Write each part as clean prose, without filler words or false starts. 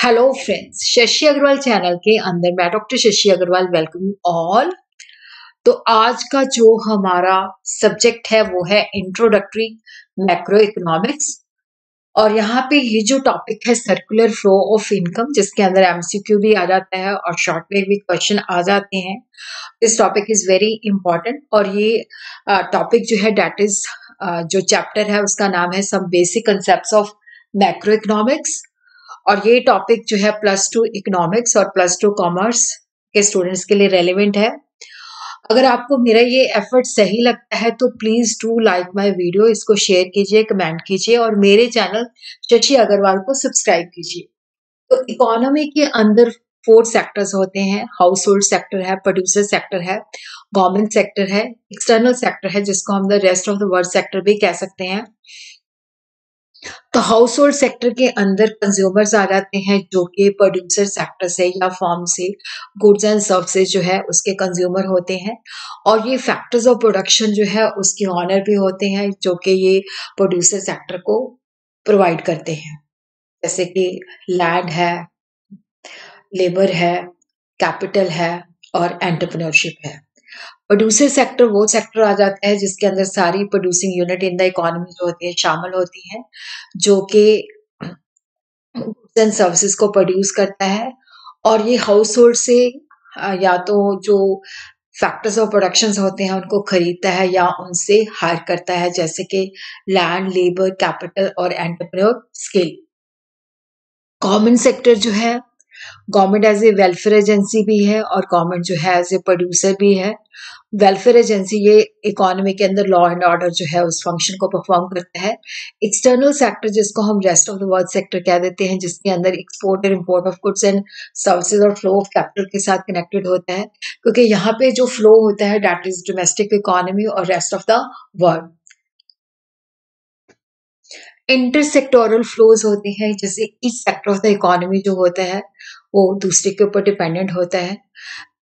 Hello friends, Shashi Agarwal channel के अंदर मैं doctor Shashi Agarwal welcome you all. तो आज का जो हमारा सब्जेक्ट है वो है इंट्रोडक्टरी मैक्रो इकोनॉमिक्स। और यहाँ पे ये जो टॉपिक है सर्कुलर फ्लो ऑफ इनकम, जिसके अंदर एमसीक्यू भी आ जाता है और शॉर्ट में भी क्वेश्चन आ जाते हैं। This topic is very important और ये टॉपिक जो है डेट इज जो चैप्टर है उसका नाम है some basic concepts of macro economics. और ये टॉपिक जो है +2 इकोनॉमिक्स और +2 कॉमर्स के स्टूडेंट्स के लिए रेलेवेंट है। अगर आपको मेरा ये एफर्ट सही लगता है तो please do like my video, इसको शेयर कीजिए, कमेंट कीजिए और मेरे चैनल शशि अग्रवाल को सब्सक्राइब कीजिए। तो इकोनॉमी के अंदर 4 सेक्टर्स होते हैं। हाउस होल्ड सेक्टर है, प्रोड्यूसर सेक्टर है, गवर्नमेंट सेक्टर है, एक्सटर्नल सेक्टर है जिसको हम the rest of the world sector भी कह सकते हैं। तो हाउस होल्ड सेक्टर के अंदर कंज्यूमर्स आ जाते हैं जो कि प्रोड्यूसर सेक्टर से या फॉर्म से गुड्स एंड सर्विसेज जो है उसके कंज्यूमर होते हैं। और ये फैक्टर्स ऑफ प्रोडक्शन जो है उसके ऑनर भी होते हैं जो कि ये प्रोड्यूसर सेक्टर को प्रोवाइड करते हैं, जैसे कि लैंड है, लेबर है, कैपिटल है और एंटरप्रेन्योरशिप है। प्रोड्यूसर सेक्टर वो सेक्टर आ जाता है जिसके अंदर सारी producing unit in the economy जो होती है शामिल होती हैं, जो कि गुड्स एंड सर्विसेज को प्रोड्यूस करता है। और ये हाउस होल्ड से या तो जो फैक्टर्स ऑफ प्रोडक्शंस होते हैं उनको खरीदता है या उनसे हायर करता है, जैसे कि लैंड, लेबर, कैपिटल और एंटरप्रेन्योर स्किल। गवर्नमेंट सेक्टर जो है, government as a welfare agency भी है और गवर्नमेंट जो है एज ए प्रोड्यूसर भी है। वेलफेयर एजेंसी ये इकोनॉमी के अंदर लॉ एंड ऑर्डर जो है उस फंक्शन को परफॉर्म करता है। एक्सटर्नल सेक्टर जिसको हम rest of the world sector कह देते हैं, जिसके अंदर एक्सपोर्ट और import of goods and services और फ्लो ऑफ कैपिटल के साथ कनेक्टेड होता है, क्योंकि यहाँ पे जो फ्लो होता है दैट इज डोमेस्टिक इकोनॉमी और rest of the world. Intersectoral flows होते हैं, जैसे each sector of the economy जो होता है वो दूसरे के ऊपर डिपेंडेंट होता है।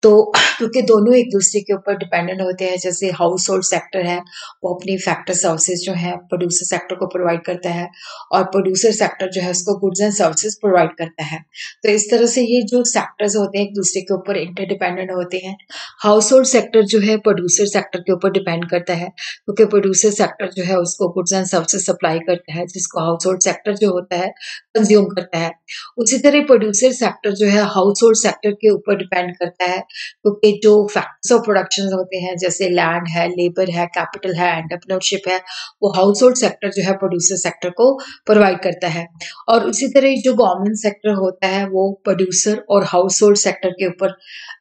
तो क्योंकि दोनों एक दूसरे के ऊपर डिपेंडेंट होते हैं, जैसे हाउस होल्ड सेक्टर है वो अपनी फैक्टर सर्विसेज जो है प्रोड्यूसर सेक्टर को प्रोवाइड करता है और प्रोड्यूसर सेक्टर जो है उसको गुड्स एंड सर्विसेज प्रोवाइड करता है। तो इस तरह से ये जो सेक्टर्स होते हैं एक दूसरे के ऊपर इंटरडिपेंडेंट होते हैं। हाउस होल्ड सेक्टर जो है प्रोड्यूसर सेक्टर के ऊपर डिपेंड करता है, क्योंकि प्रोड्यूसर सेक्टर जो है उसको गुड्स एंड सर्विसेज सप्लाई करता है जिसको हाउस होल्ड सेक्टर जो होता है कंज्यूम करता है। उसी तरह प्रोड्यूसर सेक्टर जो है हाउस होल्ड सेक्टर के ऊपर डिपेंड करता है, क्योंकि जो फैक्टर्स ऑफ प्रोडक्शन होते हैं जैसे लैंड है, लेबर है, कैपिटल है, एंटरप्रेन्योरशिप है, वो हाउस होल्ड सेक्टर जो है प्रोड्यूसर सेक्टर को प्रोवाइड करता है। और उसी तरह जो गवर्नमेंट सेक्टर होता है वो प्रोड्यूसर और हाउस होल्ड सेक्टर के ऊपर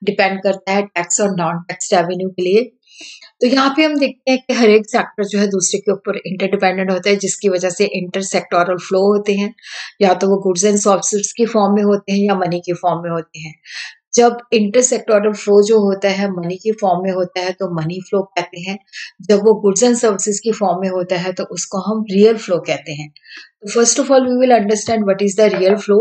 डिपेंड करता है टैक्स और नॉन टैक्स रेवेन्यू के लिए। तो यहाँ पे हम देखते हैं कि हर एक सेक्टर जो है दूसरे के ऊपर इंटरडिपेंडेंट होता है, जिसकी वजह से इंटर सेक्टोरल फ्लो होते हैं, या तो वो गुड्स एंड सर्विसेज की फॉर्म में होते हैं या मनी के फॉर्म में होते हैं। जब इंटरसेक्टोरल फ्लो जो होता है मनी की फॉर्म में होता है तो मनी फ्लो कहते हैं। जब वो गुड्स एंड सर्विसेज की फॉर्म में होता है तो उसको हम रियल फ्लो कहते हैं। तो first of all we will understand what is the real flow.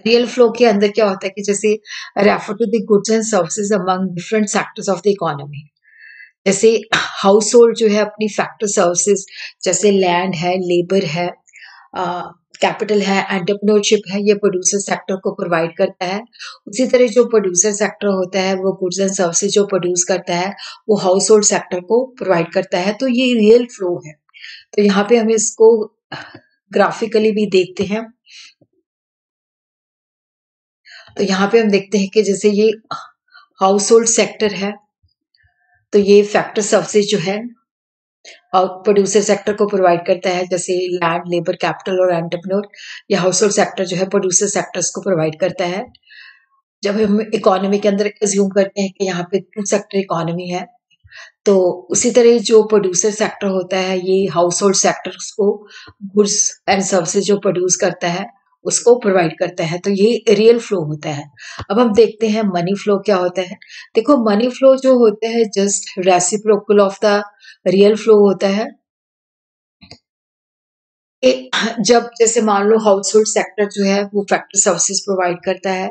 Real flow के अंदर क्या होता है कि जैसे refer to the goods and services among different sectors of the economy. जैसे हाउस होल्ड जो है अपनी फैक्टर सर्विसेज जैसे लैंड है, लेबर है, कैपिटल है, एंटरप्रेन्योरशिप है, ये प्रोड्यूसर सेक्टर को प्रोवाइड करता है। उसी तरह जो प्रोड्यूसर सेक्टर होता है वो गुड्स एंड सर्विसेज जो प्रोड्यूस करता है वो हाउस होल्ड सेक्टर को प्रोवाइड करता है। तो ये रियल फ्लो है। तो यहाँ पे हम इसको ग्राफिकली भी देखते हैं। तो यहाँ पे हम देखते हैं कि जैसे ये हाउस होल्ड सेक्टर है तो ये फैक्टर सर्विसेज जो है प्रोड्यूसर सेक्टर को प्रोवाइड करता है, जैसे लैंड, लेबर, कैपिटल और एंटरप्रेन्योर। या हाउस होल्ड सेक्टर जो है प्रोड्यूसर सेक्टर्स को प्रोवाइड करता है। जब हम इकोनॉमी के अंदर एज्यूम करते हैं कि यहाँ पे टू सेक्टर इकोनॉमी है, तो उसी तरह जो प्रोड्यूसर सेक्टर होता है ये हाउस होल्ड सेक्टर्स को गुड्स एंड सर्विसेज जो प्रोड्यूस करता है उसको प्रोवाइड करता है। तो ये रियल फ्लो होता है। अब हम देखते हैं मनी फ्लो क्या होता है। देखो मनी फ्लो जो होता है just reciprocal of the real flow होता है। जब जैसे मान लो हाउस होल्ड सेक्टर जो है वो फैक्टर सर्विसेज प्रोवाइड करता है,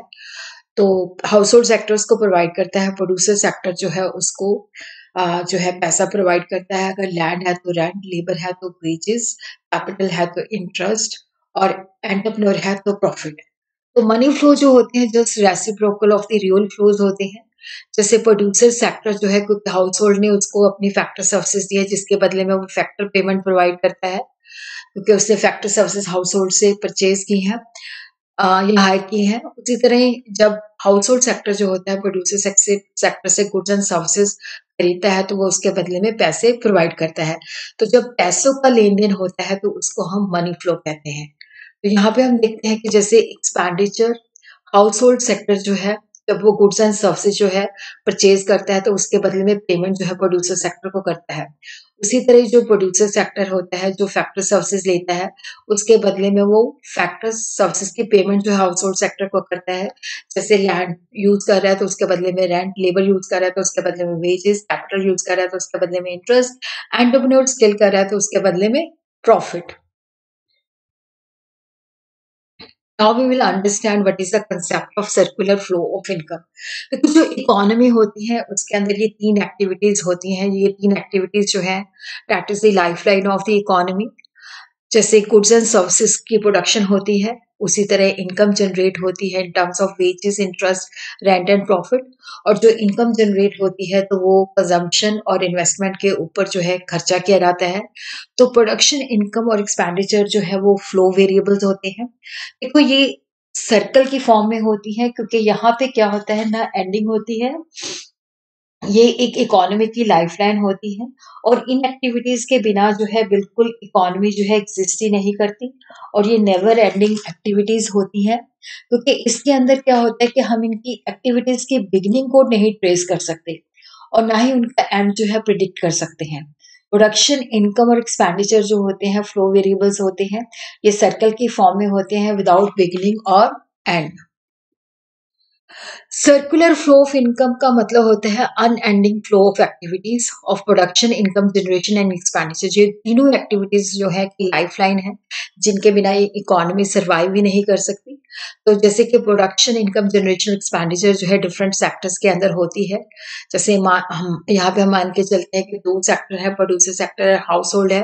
तो हाउस होल्ड सेक्टर्स को प्रोवाइड करता है, प्रोड्यूसर सेक्टर जो है उसको जो है पैसा प्रोवाइड करता है। अगर लैंड है तो रेंट, लेबर है तो वेजेस, कैपिटल है तो इंटरेस्ट और एंटरप्रेन्योर है तो प्रॉफिट। तो मनी फ्लो जो होते हैं just reciprocal of the real flows होते हैं। जैसे प्रोड्यूसर सेक्टर जो है, कोई हाउस होल्ड ने उसको अपनी फैक्टर सर्विसेज दी है जिसके बदले में वो फैक्टर पेमेंट प्रोवाइड करता है, क्योंकि उसने फैक्टर सर्विसेज हाउस होल्ड से परचेज की हैं या हायर की हैं। उसी तरह ही जब हाउस होल्ड सेक्टर जो होता है प्रोड्यूसर सेक्टर से गुड्स एंड सर्विसेज खरीदता है तो वो उसके बदले में पैसे प्रोवाइड करता है। तो जब पैसों का लेन देन होता है तो उसको हम मनी फ्लो कहते हैं। तो यहाँ पे हम देखते हैं कि जैसे एक्सपेंडिचर हाउस होल्ड सेक्टर जो है, जब वो गुड्स एंड सर्विसेज जो है परचेज करता है तो उसके बदले में पेमेंट जो है प्रोड्यूसर सेक्टर को करता है। उसी तरह जो प्रोड्यूसर सेक्टर होता है जो फैक्टर सर्विसेज लेता है उसके बदले में वो फैक्टर सर्विसेज की पेमेंट जो है हाउस होल्ड सेक्टर को करता है। जैसे लैंड यूज कर रहा है तो उसके बदले में रेंट, लेबर यूज कर रहा है तो उसके बदले में वेजेस, कैपिटल यूज कर रहा है तो उसके बदले में इंटरेस्ट, एंटरप्रेन्योर स्किल कर रहा है तो उसके बदले में profit. Now we will understand what is the concept of circular flow of income। तो जो इकोनॉमी होती है उसके अंदर ये तीन एक्टिविटीज होती हैं। ये तीन एक्टिविटीज जो है that is the life line of the economy. जैसे गुड्स एंड सर्विसेज की प्रोडक्शन होती है, उसी तरह इनकम जनरेट होती है in terms of wages, interest, rent and profit. और जो इनकम जनरेट होती है तो वो कंजम्पशन और इन्वेस्टमेंट के ऊपर जो है खर्चा किया जाता है। तो प्रोडक्शन, इनकम और एक्सपेंडिचर जो है वो फ्लो वेरिएबल्स होते हैं। देखो ये सर्कल की फॉर्म में होती है क्योंकि यहाँ पे क्या होता है ना, एंडिंग होती है। ये एक इकोनॉमी की लाइफलाइन होती है और इन एक्टिविटीज के बिना जो है बिल्कुल इकोनॉमी जो है एग्जिस्ट ही नहीं करती। और ये नेवर एंडिंग एक्टिविटीज होती हैं क्योंकि इसके अंदर क्या होता है कि हम इनकी एक्टिविटीज की बिगिनिंग को नहीं ट्रेस कर सकते और ना ही उनका एंड जो है प्रिडिक्ट कर सकते हैं। प्रोडक्शन, इनकम और एक्सपेंडिचर जो होते हैं फ्लो वेरिएबल्स होते हैं। ये सर्कल की फॉर्म में होते हैं विदाउट बिगिनिंग और and. Circular flow of income का मतलब होता है unending flow of activities of production, income generation and expenditure. ये तीनों एक्टिविटीज जो है कि लाइफलाइन है जिनके बिना ये इकोनॉमी सर्वाइव ही नहीं कर सकती। तो जैसे कि प्रोडक्शन, इनकम जनरेशन, एक्सपेंडिचर जो है डिफरेंट सेक्टर्स के अंदर होती है। जैसे हम यहाँ पे हम मान के चलते हैं कि दो सेक्टर है, प्रोड्यूसर सेक्टर है, हाउस होल्ड है।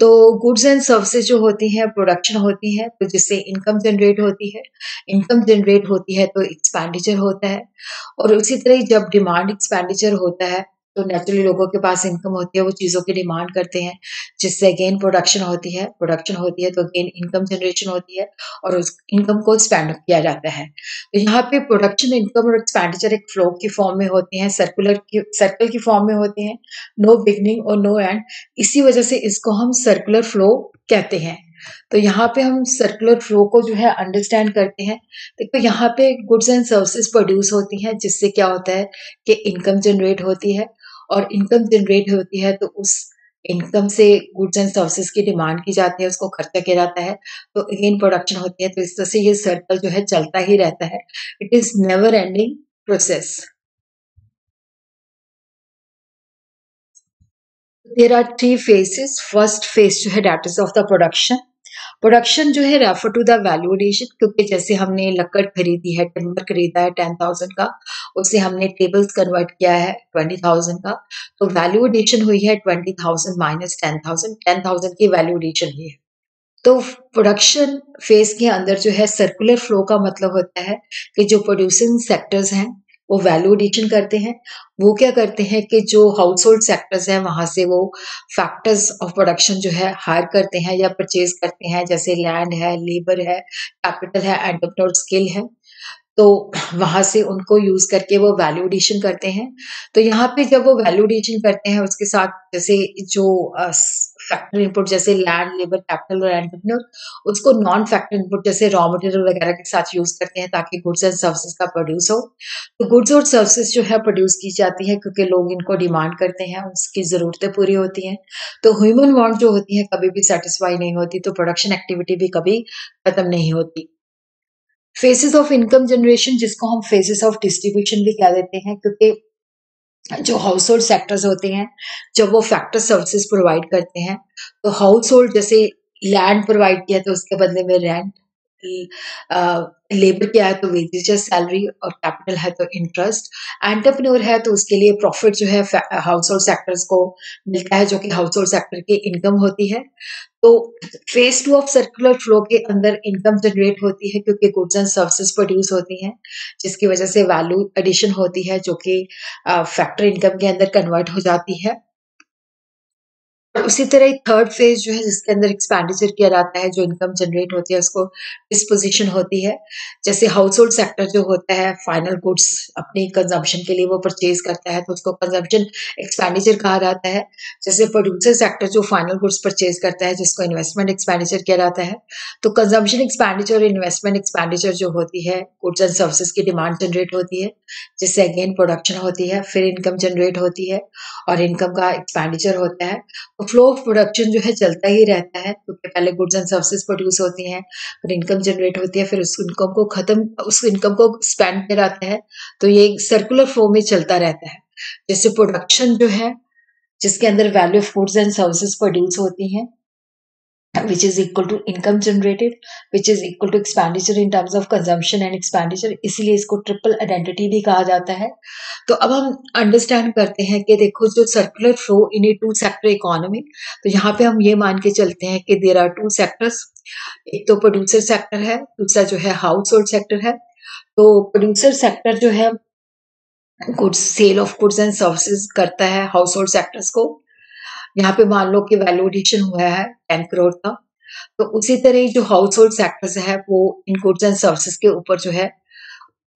तो गुड्स एंड सर्विसेज जो होती है प्रोडक्शन होती है तो जिससे इनकम जनरेट होती है। इनकम जनरेट होती है तो एक्सपेंडिचर होता है। और उसी तरह ही जब डिमांड एक्सपेंडिचर होता है तो नेचुरली लोगों के पास इनकम होती है, वो चीज़ों की डिमांड करते हैं जिससे अगेन प्रोडक्शन होती है। प्रोडक्शन होती है तो अगेन इनकम जनरेशन होती है और उस इनकम को स्पेंड किया जाता है। तो यहाँ पे प्रोडक्शन, इनकम और एक्सपेंडिचर एक फ्लो की फॉर्म में होते हैं, सर्कल की फॉर्म में होते हैं, नो बिगनिंग और नो एंड। इसी वजह से इसको हम सर्कुलर फ्लो कहते हैं। तो यहाँ पे हम सर्कुलर फ्लो को जो है अंडरस्टैंड करते हैं। देखो यहाँ पे गुड्स एंड सर्विसेज प्रोड्यूस होती हैं जिससे क्या होता है कि इनकम जनरेट होती है और इनकम जनरेट होती है तो उस इनकम से गुड्स एंड सर्विसेज की डिमांड की जाती है, उसको खर्चा किया जाता है, तो अगेन प्रोडक्शन होती है। तो इस तरह से ये सर्कल जो है चलता ही रहता है। It is never ending process. There are three phases. First phase जो है that is of the production. Production जो है refer to the value addition, क्योंकि जैसे हमने लकड़ खरीदी है, टिम्बर खरीदा है 10,000 का, उसे हमने टेबल्स कन्वर्ट किया है 20,000 का, तो वैल्यू एडिशन हुई है 20,000 माइनस 10,000, 10,000 की वैल्यू एडिशन हुई है। तो प्रोडक्शन फेज के अंदर जो है सर्कुलर फ्लो का मतलब होता है कि जो प्रोड्यूसिंग सेक्टर्स हैं वो वैल्यू एडिशन करते हैं। वो क्या करते हैं कि जो हाउस होल्ड सेक्टर्स हैं वहां से वो फैक्टर्स ऑफ प्रोडक्शन जो है हायर करते हैं या परचेज करते हैं, जैसे लैंड है, लेबर है, कैपिटल है, एंटरप्रेन्योर स्किल है। तो वहां से उनको यूज करके वो वैल्यू एडिशन करते हैं। तो यहाँ पे जब वो वैल्यू एडिशन करते हैं उसके साथ जैसे जो फैक्टर इनपुट जैसे लैंड, लेबर, कैपिटल और एंटरप्रेन्योर, उसको नॉन फैक्टर इनपुट जैसे रॉ मटेरियल वगैरह के साथ यूज करते हैं ताकि गुड्स एंड सर्विसेज का प्रोड्यूस हो। तो गुड्स और सर्विसेज जो है प्रोड्यूस की जाती है क्योंकि लोग इनको डिमांड करते हैं, उसकी जरूरतें पूरी होती हैं। तो ह्यूमन वांट जो होती है कभी भी सेटिस्फाई नहीं होती, तो प्रोडक्शन एक्टिविटी भी कभी खत्म नहीं होती। फेसेस ऑफ इनकम जनरेशन, जिसको हम फेसेस ऑफ डिस्ट्रीब्यूशन भी कह देते हैं, क्योंकि जो हाउस होल्ड सेक्टर्स होते हैं जब वो फैक्टर सर्विसेज प्रोवाइड करते हैं तो हाउस होल्ड जैसे लैंड प्रोवाइड किया तो उसके बदले में रेंट, लेबर क्या है तो वेजेज है, सैलरी, और कैपिटल है तो इंटरेस्ट। एंटरप्रेन्योर है तो उसके लिए प्रॉफिट जो है हाउस होल्ड सेक्टर्स को मिलता है, जो कि हाउस होल्ड सेक्टर की इनकम होती है। तो फेज 2 ऑफ सर्कुलर फ्लो के अंदर इनकम जनरेट होती है, क्योंकि गुड्स एंड सर्विसेज प्रोड्यूस होती हैं, जिसकी वजह से वैल्यू एडिशन होती है, जो कि फैक्टर इनकम के अंदर कन्वर्ट हो जाती है। उसी तरह थर्ड फेज जो है, जिसके अंदर एक्सपेंडिचर किया जाता है, जो इनकम जनरेट होती है उसको डिस्पोजिशन होती है। जैसे हाउस होल्ड सेक्टर जो होता है, फाइनल गुड्स अपनी कंजम्पशन के लिए वो परचेज करता है, तो उसको कंजम्पशन एक्सपेंडिचर कहा जाता है। जैसे प्रोड्यूसर सेक्टर जो फाइनल गुड्स परचेज करता है, जिसको इन्वेस्टमेंट एक्सपेंडिचर किया जाता है। तो कंजम्पशन एक्सपेंडिचर और इन्वेस्टमेंट एक्सपेंडिचर जो होती है, गुड्स एंड सर्विसेज की डिमांड जनरेट होती है, जिससे अगेन प्रोडक्शन होती है, फिर इनकम जनरेट होती है, और इनकम का एक्सपेंडिचर होता है। फ्लो ऑफ प्रोडक्शन जो है चलता ही रहता है, क्योंकि पहले गुड्स एंड सर्विसेज प्रोड्यूस होती हैं, फिर इनकम जनरेट होती है, फिर उस इनकम को स्पेंड किया जाता है। तो ये सर्कुलर फ्लो में चलता रहता है। जैसे प्रोडक्शन जो है, जिसके अंदर value of goods and services produce होती हैं, which is equal to income generated, which is equal to expenditure in terms of consumption and expenditure, इसीलिए इसको ट्रिपल आइडेंटिटी भी कहा जाता है। तो अब हम अंडरस्टैंड करते हैं कि देखो, जो circular flow in a two sector economy, तो यहाँ पे हम ये मान के चलते हैं कि देयर आर टू सेक्टर्स। एक तो प्रोड्यूसर सेक्टर है, दूसरा जो है हाउस होल्ड सेक्टर है। तो प्रोड्यूसर सेक्टर जो है goods, sale of goods and services करता है हाउस होल्ड सेक्टर्स को। यहाँ पे मान लो कि वैल्यू एडिशन हुआ है 10 करोड़ का, तो उसी तरह जो हाउस होल्ड सेक्टर्स है, वो इन गुड्स एंड सर्विसेज के ऊपर जो है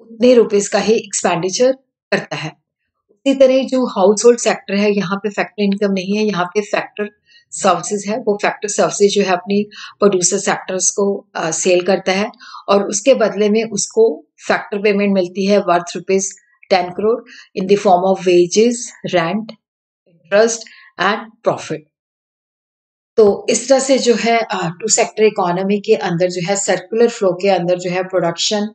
उतने रुपीस का ही एक्सपेंडिचर करता है। उसी तरह जो हाउस होल्ड सेक्टर है, यहाँ पे फैक्टर इनकम नहीं है, यहाँ पे फैक्टर सर्विसेज है। वो फैक्टर सर्विसेज जो है अपनी प्रोड्यूसर सेक्टर्स को सेल करता है, और उसके बदले में उसको फैक्टर पेमेंट मिलती है worth rupees 10 crore in the form of wages, rent, interest and profit. तो इस तरह से जो है टू सेक्टर इकोनॉमी के अंदर जो है, सर्कुलर फ्लो के अंदर जो है, production,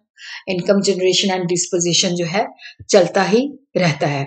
income generation and disposition जो है चलता ही रहता है।